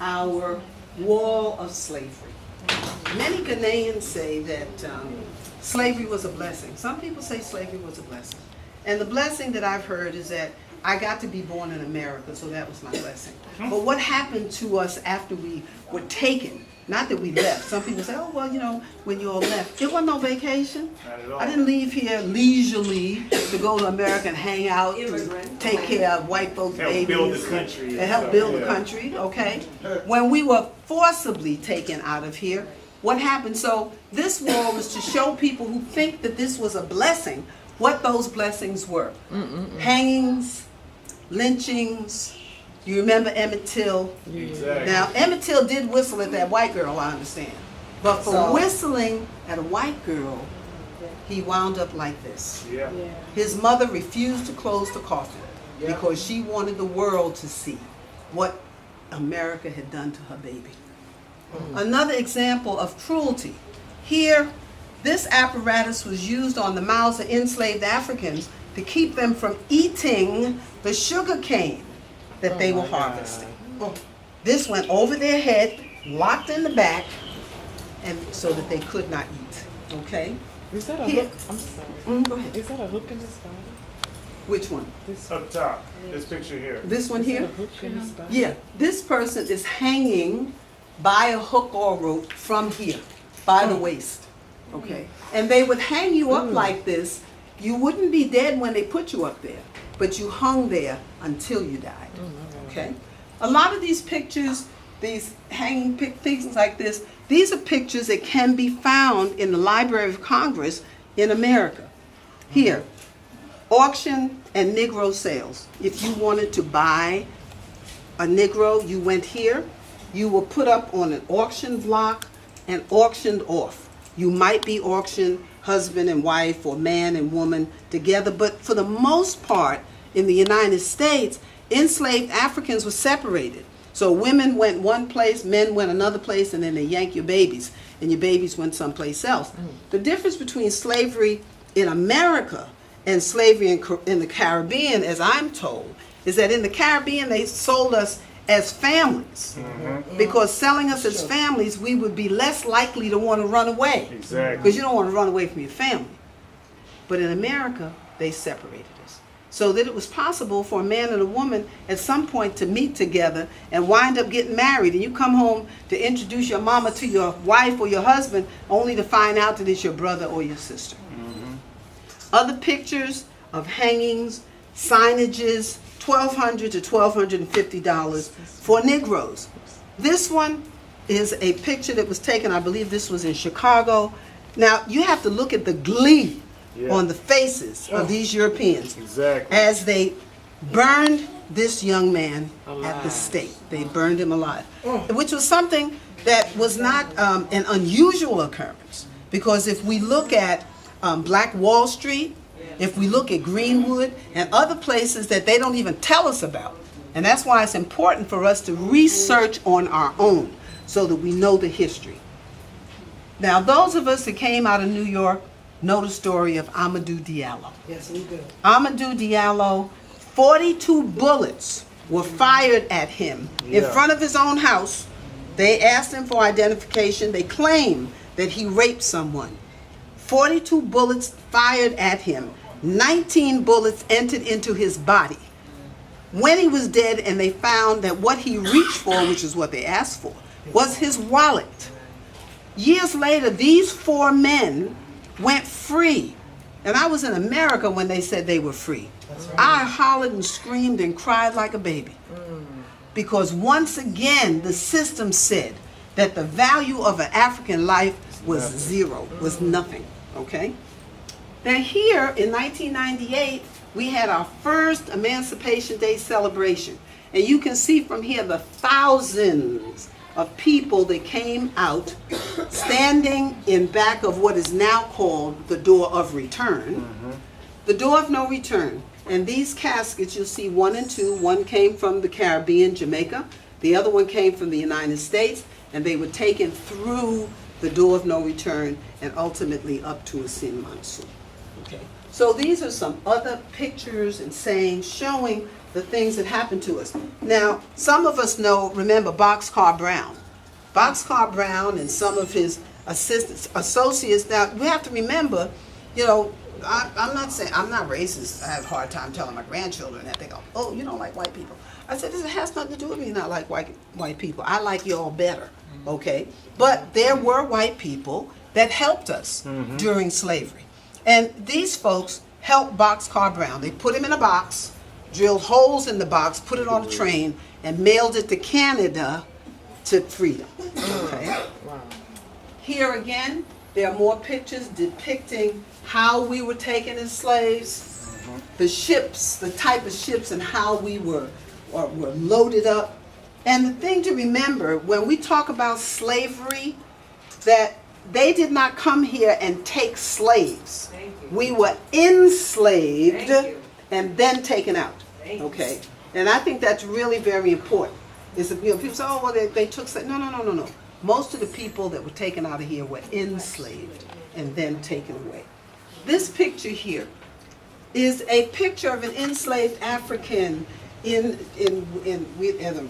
our wall of slavery. Many Ghanaians say that slavery was a blessing. Some people say slavery was a blessing. And the blessing that I've heard is that I got to be born in America, so that was my blessing. But what happened to us after we were taken? Not that we left. Some people say, oh, well, you know, when you all left. It wasn't no vacation. Not at all. I didn't leave here leisurely to go to America and hang out, to take care of white folks' babies. Help build the country. And help build the country, okay? When we were forcibly taken out of here, what happened? So this wall was to show people who think that this was a blessing, what those blessings were. Hangings, lynchings. You remember Emmett Till? Exactly. Now, Emmett Till did whistle at that white girl, I understand. But for whistling at a white girl, he wound up like this. Yeah. His mother refused to close the coffin because she wanted the world to see what America had done to her baby. Another example of cruelty. Here, this apparatus was used on the mouths of enslaved Africans to keep them from eating the sugar cane that they were harvesting. This went over their head, locked in the back, and so that they could not eat. Okay? Is that a Here. hook? I'm sorry. Go ahead. Is that a hook in his body? Which one? This, Up top, this picture here. This one is that here? a hook in his body? Yeah. This person is hanging by a hook or rope from here, by the waist. Okay? And they would hang you up like this. You wouldn't be dead when they put you up there, but you hung there until you died. Okay? A lot of these pictures, these hanging things like this, these are pictures that can be found in the Library of Congress in America. Here, auction and Negro sales. If you wanted to buy a Negro, you went here, you were put up on an auction block and auctioned off. You might be auctioned husband and wife or man and woman together, but for the most part in the United States, enslaved Africans were separated. So women went one place, men went another place, and then they yank your babies, and your babies went someplace else. The difference between slavery in America and slavery in the Caribbean, as I'm told, is that in the Caribbean they sold us as families. Because selling us as families, we would be less likely to want to run away. Exactly. Because you don't want to run away from your family. But in America, they separated us. So that it was possible for a man and a woman at some point to meet together and wind up getting married. And you come home to introduce your mama to your wife or your husband, only to find out that it's your brother or your sister. Other pictures of hangings, signages, $1,200 to $1,250 for Negroes. This one is a picture that was taken, I believe this was in Chicago. Now, you have to look at the glee on the faces of these Europeans Exactly. as they burned this young man at the stake. They burned him alive, which was something that was not an unusual occurrence. Because if we look at Black Wall Street, if we look at Greenwood and other places that they don't even tell us about, and that's why it's important for us to research on our own so that we know the history. Now, those of us that came out of New York know the story of Amadou Diallo. Yes, we do. Amadou Diallo, 42 bullets were fired at him in front of his own house. They asked him for identification. They claim that he raped someone. 42 bullets fired at him. 19 bullets entered into his body. When he was dead and they found that what he reached for, which is what they asked for, was his wallet. Years later, these 4 men went free. And I was in America when they said they were free. I hollered and screamed and cried like a baby. Because once again, the system said that the value of an African life was zero, was nothing, okay? Now here in 1998, we had our first Emancipation Day celebration. And you can see from here the thousands of people that came out standing in back of what is now called the door of return. The door of no return. And these caskets, you'll see 1 and 2. One came from the Caribbean, Jamaica. The other one came from the United States. And they were taken through the door of no return and ultimately up to Asin Mansour. Okay. So these are some other pictures and sayings showing the things that happened to us. Now, some of us remember Boxcar Brown. Boxcar Brown and some of his associates. Now, we have to remember, I'm not racist. I have a hard time telling my grandchildren that. They go, oh, you don't like white people. I said, this has nothing to do with me not like white people. I like you all better, okay? But there were white people that helped us during slavery. And these folks helped Boxcar Brown. They put him in a box, drilled holes in the box, put it on a train, and mailed it to Canada to freedom. Okay. Wow. Here again, there are more pictures depicting how we were taken as slaves, the ships, the type of ships, and how we were loaded up. And the thing to remember when we talk about slavery, that they did not come here and take slaves. We were enslaved and then taken out. Okay, and I think that's really very important. People say, oh, well, they took slaves. No. Most of the people that were taken out of here were enslaved and then taken away. This picture here is a picture of an enslaved African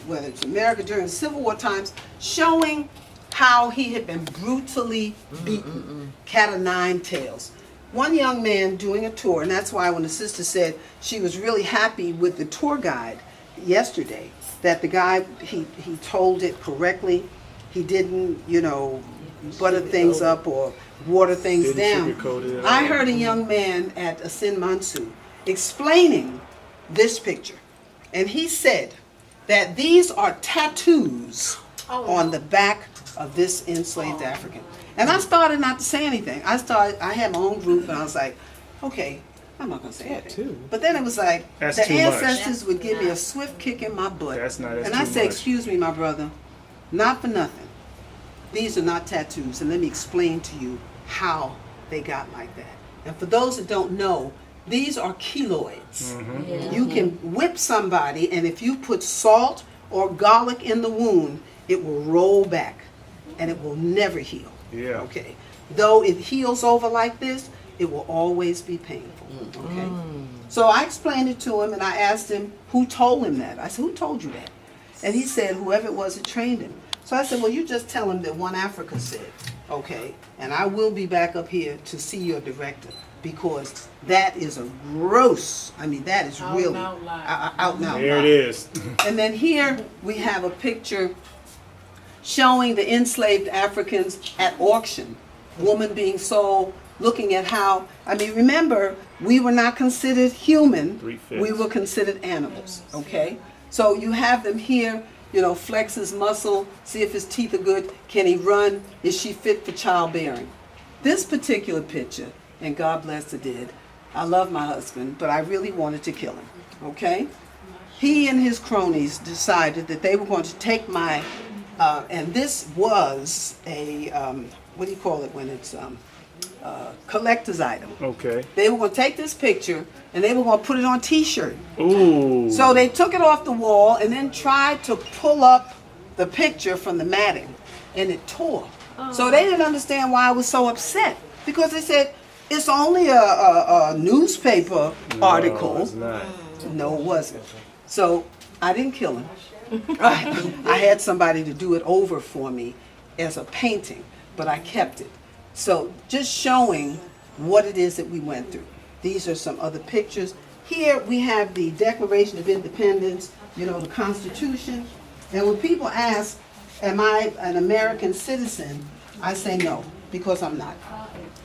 whether it's America during Civil War times, showing how he had been brutally beaten, cat o' nine tails. One young man doing a tour, and that's why when the sister said she was really happy with the tour guide yesterday, that the guy, he told it correctly. He didn't, butter things up or water things down. I heard a young man at Asin Mansu explaining this picture. And he said that these are tattoos on the back of this enslaved African. And I started not to say anything. I had my own group, and I was like, okay, I'm not going to say anything. But then it was like, That's the too much. ancestors would give me a swift kick in my butt. That's and I too said, much. excuse me, my brother, not for nothing. These are not tattoos, and let me explain to you how they got like that. And for those that don't know, these are keloids. You can whip somebody, and if you put salt or garlic in the wound, it will roll back, and it will never heal. Yeah. Okay. Though it heals over like this, it will always be painful. Okay. So I explained it to him, and I asked him who told him that. I said, who told you that? And he said, whoever it was that trained him. So I said, well, you just tell him that One Africa said, okay, and I will be back up here to see your director, because that is a gross, that is really out and out. There it is. And then here we have a picture showing the enslaved Africans at auction, woman being sold, looking at how, remember, we were not considered human, 3/5. we were considered animals, okay? So you have them here, flex his muscle, see if his teeth are good, can he run, is she fit for childbearing? This particular picture, and God bless the dead, I love my husband, but I really wanted to kill him, okay? He and his cronies decided that they were going to take my, and this was a, what do you call it when it's collector's item. Okay. They were going to take this picture and they were going to put it on T-shirt. Ooh. So they took it off the wall and then tried to pull up the picture from the matting, and it tore. So they didn't understand why I was so upset, because they said, it's only a newspaper article. No, it's not. No, it wasn't. So I didn't kill him. I had somebody to do it over for me as a painting, but I kept it. So just showing what it is that we went through. These are some other pictures. Here we have the Declaration of Independence, the Constitution. And when people ask, am I an American citizen? I say no, because I'm not.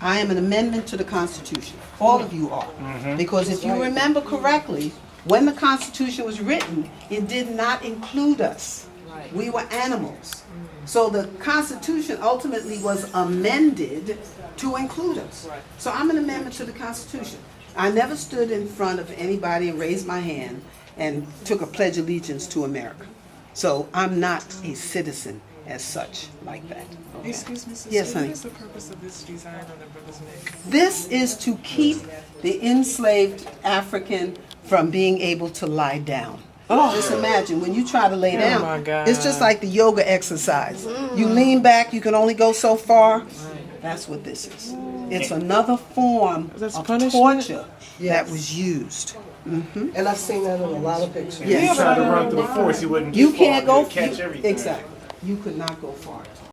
I am an amendment to the Constitution. All of you are. Because if you remember correctly, when the Constitution was written, it did not include us. We were animals. So the Constitution ultimately was amended to include us. So I'm an amendment to the Constitution. I never stood in front of anybody and raised my hand and took a pledge of allegiance to America. So I'm not a citizen as such like that. Okay. Excuse me, sister. Yes, honey. What is the purpose of this design on the brother's neck? This is to keep the enslaved African from being able to lie down. Just imagine when you try to lay down, my God. it's just like the yoga exercise. You lean back, you can only go so far. That's what this is. It's another form That's of punishment? torture that was used. And I've seen that in a lot of pictures. Yes. He tried to run through force. He wouldn't. You get far. can't go He'd catch everything. exactly. You could not go far.